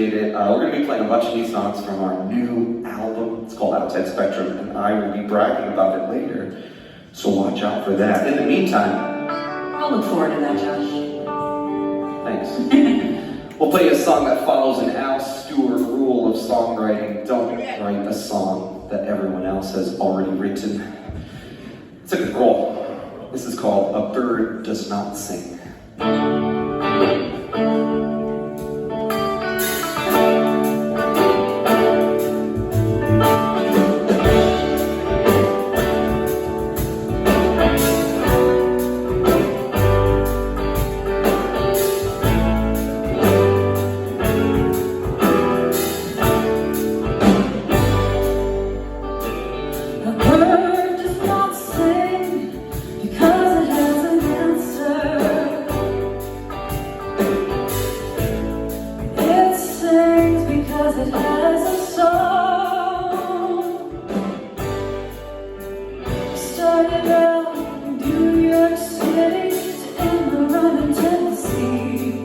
appreciate it. We're going to be playing a bunch of these songs from our new album. It's called Outside Spectrum, and I will be bragging about it later. So watch out for that. In the meantime, I'll look forward to that, Josh. thanks. We'll play a song that follows an Al Stewart rule of songwriting. Don't write a song that everyone else has already written. It's a good rule. This is called A Bird Does Not Sing. It has a song. Started out in New York City to end the run in Tennessee.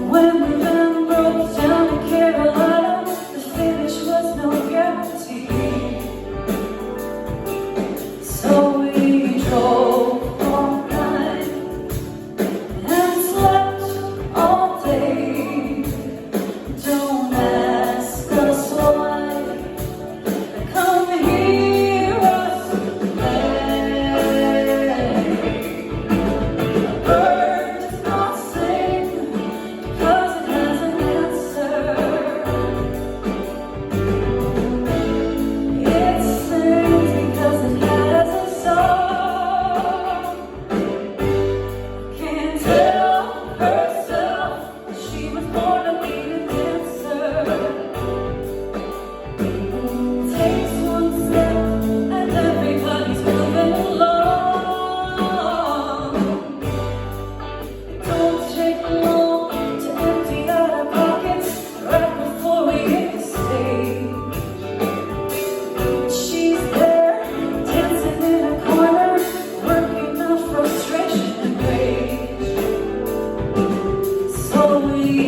When we then broke down to Carolina, the finish was no guarantee. So we drove all night and slept all day. Don't ask us why. Come hear us play. A bird does not sing because it has an answer. It sings because it has a song. Can't tell herself that she was born to be a dancer. Takes one step and everybody's moving along. It don't take long to empty out our pockets right before we hit the stage. She's there, dancing in a corner, working out frustration and rage. So we